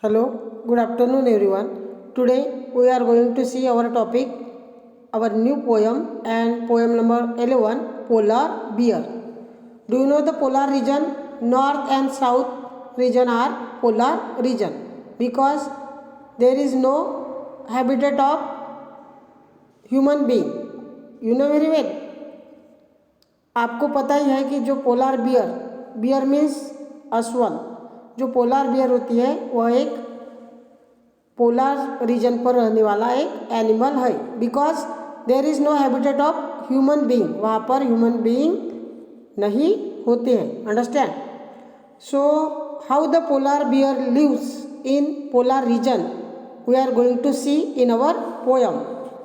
Hello, good afternoon everyone. Today we are going to see our topic, our new poem and poem number 11, Polar Bear. Do you know the polar region? North and south region are polar region because there is no habitat of human being. You know very well. आपको पता ही है कि जो polar bear, beer means अस्वल, जो polar bear होती है वह एक पोलार रीजन पर रहने वाला एक एनिमल है because there is no habitat of human being, वहाँ पर ह्यूमन बीइंग नहीं होते हैं. Understand? So how the polar bear lives in polar region we are going to see in our poem,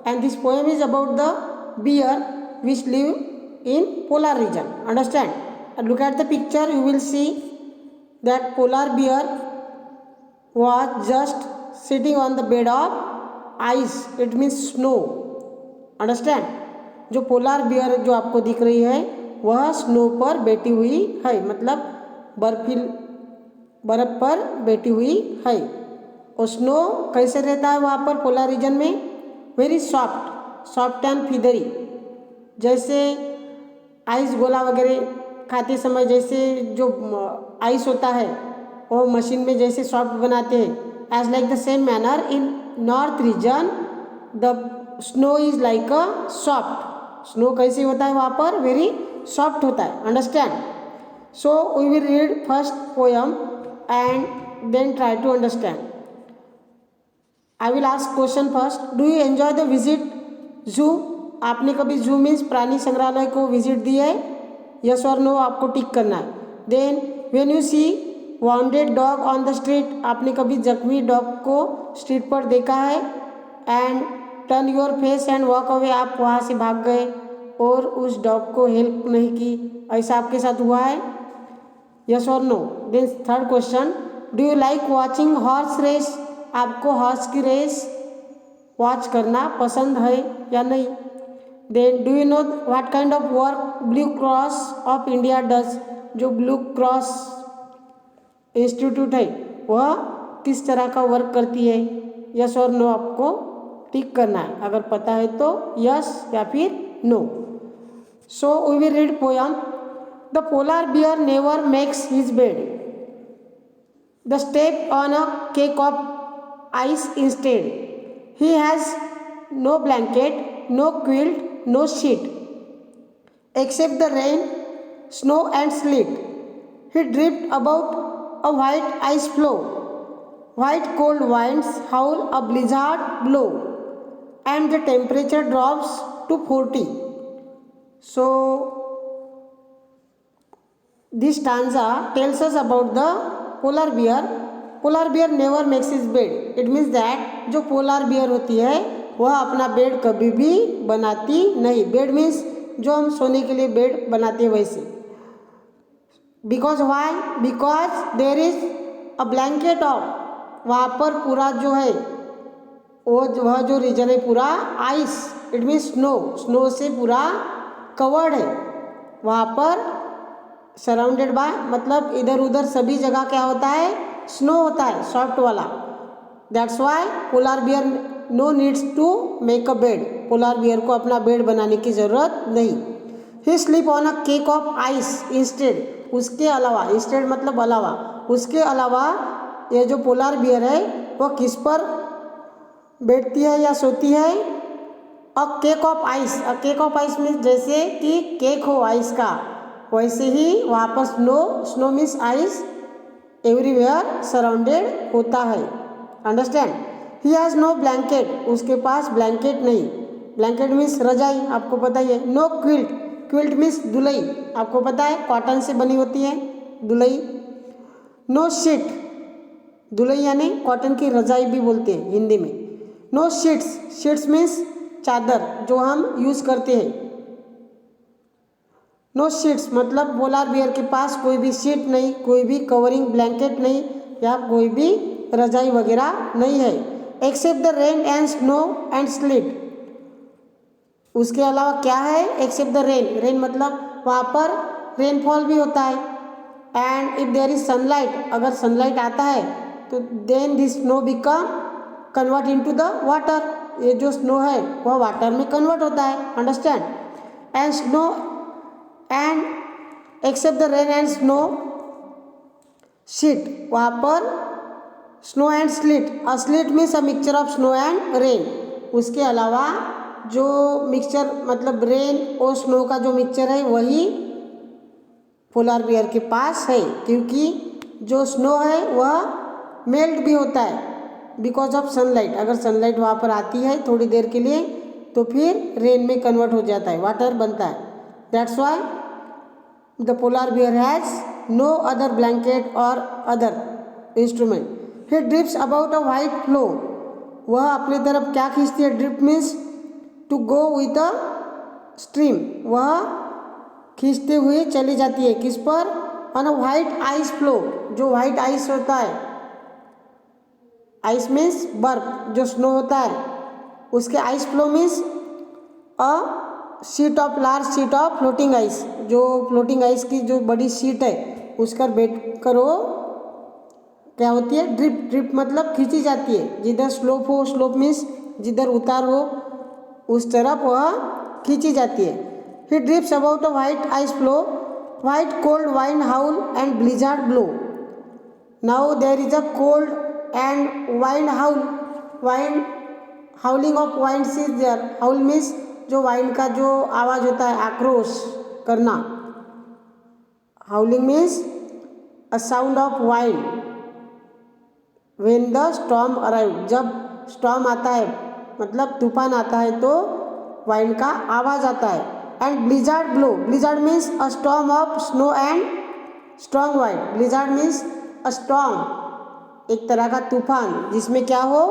and this poem is about the bear which live in polar region. Understand? And look at the picture, you will see that polar bear was just sitting on the bed of ice, it means snow. Understand? जो polar bear जो आपको दिख रही है वह snow पर बैठी हुई है, मतलब बर्फ पर बैठी हुई है. और स्नो कैसे रहता है वहाँ पर पोलार रीजन में? Very soft and feathery. जैसे आइस गोला वगैरह खाते समय जैसे जो आइस होता है वो मशीन में जैसे सॉफ्ट बनाते हैं, as like the same manner in north region the snow is like a soft. Snow कैसे होता है वहाँ पर? वेरी सॉफ्ट होता है. Understand? So we will read first poem and then try to understand. I will ask question first. Do you enjoy the visit zoo? आपने कभी जू मीन्स प्राणी संग्रहालय को विजिट दिया है? यस और नो आपको टिक करना है. Then when you see wounded dog on the street, आपने कभी जख्मी डॉग को स्ट्रीट पर देखा है? And turn your face and walk away, आप वहाँ से भाग गए और उस डॉग को हेल्प नहीं की, ऐसा आपके साथ हुआ है? यस और no. Then third question. Do you like watching horse race? आपको हॉर्स की रेस वॉच करना पसंद है या नहीं? Then do you know what kind of work Blue Cross of India does? जो ब्लू क्रॉस इंस्टीट्यूट है वह किस तरह का वर्क करती है? यस और नो आपको टिक करना है. अगर पता है तो यस या फिर no. So we will read poem. The polar bear never makes his bed, the step on a cake of ice instead. He has no blanket, no quilt, no sheet, except the rain, snow and sleet. He drift about a white ice floe. White cold winds howl, a blizzard blow, and the temperature drops to 40. So this stanza tells us about the polar bear. Polar bear never makes his bed. It means that जो polar bear होती है वह अपना bed कभी भी बनाती नहीं. Bed means जो हम सोने के लिए बेड बनाते हैं वैसे. Because why? Because there is a blanket of, वहाँ पर पूरा जो है वह जो रीजन है पूरा ice, it means snow, snow से पूरा कवर्ड है. वहाँ पर सराउंडेड बाय मतलब इधर उधर सभी जगह क्या होता है? स्नो होता है, सॉफ्ट वाला. That's why polar bear no needs to make a bed. Polar bear को अपना बेड बनाने की ज़रूरत नहीं. He sleep on a cake of ice instead, उसके अलावा, इंस्टेड मतलब अलावा, उसके अलावा ये जो पोलार बियर है वह किस पर बैठती है या सोती है? अ cake of ice. A cake of ice means जैसे कि केक हो आइस का, वैसे ही वहाँ पर snow means ice everywhere surrounded होता है. Understand? He has no blanket, उसके पास ब्लैंकेट नहीं. ब्लैंकेट मीन्स रजाई, आपको पता ही है. नो क्विल्ट, क्विल्ट मीन्स दुलई, आपको पता है कॉटन से बनी होती है दुलई. नो शीट, दुलई यानी कॉटन की रजाई भी बोलते हैं हिंदी में. नो शीट्स, शीट्स मीन्स चादर जो हम यूज़ करते हैं. नो शीट्स मतलब पोलार बियर के पास कोई भी शीट नहीं, कोई भी कवरिंग ब्लैंकेट नहीं या कोई भी रजाई वगैरह नहीं है. Except the rain and snow and sleet, उसके अलावा क्या है? एक्सेप्ट द रेन, रेन मतलब वहाँ पर रेनफॉल भी होता है. And if there is sunlight, अगर सनलाइट आता है तो then this snow become convert into the water, ये जो स्नो है वह वाटर में कन्वर्ट होता है, understand. And snow and except the rain and snow sheet, वहाँ पर snow and sleet, a sleet means a mixture of snow and rain, उसके अलावा जो मिक्सचर मतलब रेन और स्नो का जो मिक्सचर है वही पोलार बियर के पास है, क्योंकि जो स्नो है वह मेल्ट भी होता है बिकॉज ऑफ सनलाइट, अगर सनलाइट वहाँ पर आती है थोड़ी देर के लिए तो फिर रेन में कन्वर्ट हो जाता है, वाटर बनता है। That's why the polar bear has no other blanket और other instrument. He drifts about a white floe, वह अपनी तरफ क्या खींचती है, drip means to go with a stream, वह खींचते हुए चली जाती है किस पर, on a white ice floe, जो वाइट आइस होता है, आइस मीन्स बर्फ, जो स्नो होता है उसके ice flow means a sheet of large sheet of floating ice, जो फ्लोटिंग आइस की जो बड़ी शीट है उस पर बैठ कर वो क्या होती है, ड्रिप, ड्रिप मतलब खींची जाती है, जिधर स्लोप हो, स्लोप मीन्स जिधर उतार हो उस तरफ वह खींची जाती है। He drifts about a white ice floe, white cold wind howl and blizzard blow, now there is a cold and wind howl, wind howling of wind is there, howl means जो वाइन का जो आवाज़ होता है, आक्रोश करना, howling means a sound of wind when the storm arrive, जब storm आता है मतलब तूफान आता है तो वाइन का आवाज़ आता है। And blizzard blow, blizzard means a storm of snow and strong wine, blizzard means a storm, एक तरह का तूफान जिसमें क्या हो,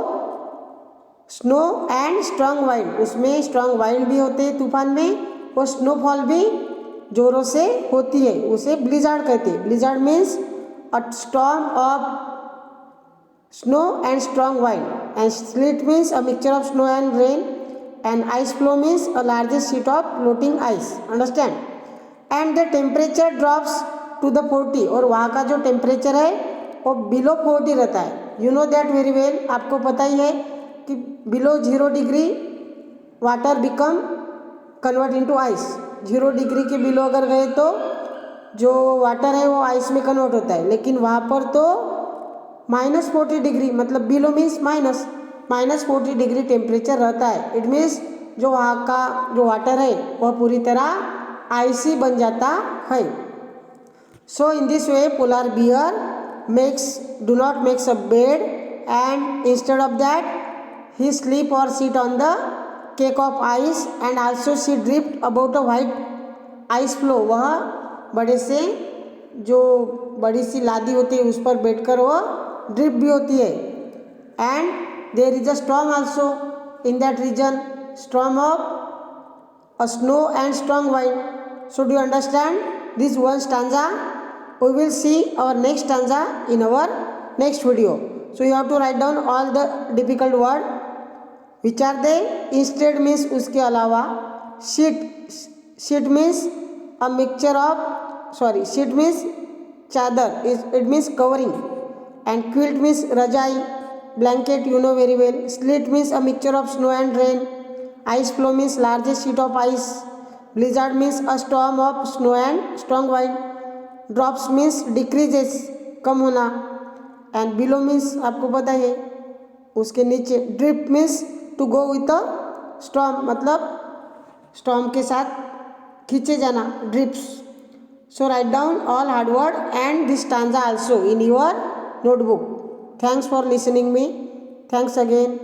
स्नो एंड स्ट्रॉन्ग वाइन, उसमें स्ट्रॉन्ग वाइन भी होते हैं तूफान में और स्नोफॉल भी जोरों से होती है, उसे ब्लिजार्ड कहते हैं। Blizzard means a storm of snow and strong wind, and sleet means a mixture of snow and rain, and ice flow means a largest sheet of floating ice, understand। and the temperature drops to the 40, और वहाँ का जो temperature है वो below 40 रहता है, you know that very well, आपको पता ही है कि below 0 degree water become convert into ice, 0 degree के बिलो अगर गए तो जो वाटर है वो आइस में कन्वर्ट होता है, लेकिन वहाँ पर तो -40 डिग्री मतलब बिलो मीन्स -40 डिग्री टेम्परेचर रहता है, इट मीन्स जो वहाँ का जो वाटर है वह पूरी तरह आइसी बन जाता है। So in this way polar bear do not makes a bed, and instead of that he sleep और sit on the cake of ice, and also she drift about a white ice floe, वह बड़े से जो बड़ी सी लादी होती है उस पर बैठकर वह ड्रिप भी होती है। And there is a storm also in that region, storm of a snow and strong wind. So do you understand this one stanza? We will see our next stanza in our next video. So you have to write down all the difficult word. Which are they? Instead means उसके अलावा, sheet means a mixture of, sheet means चादर, it means covering, and quilt means रजाई, blanket you know very well, sleet means a mixture of snow and rain, ice flow means largest sheet of ice, blizzard means a storm of snow and strong wind, drops means decreases कम होना, and below means आपको पता है उसके नीचे, drip means to go with a storm मतलब storm के साथ खींचे जाना, drips. So write down all hard word and this stanza also in your notebook. Thanks for listening me, thanks again.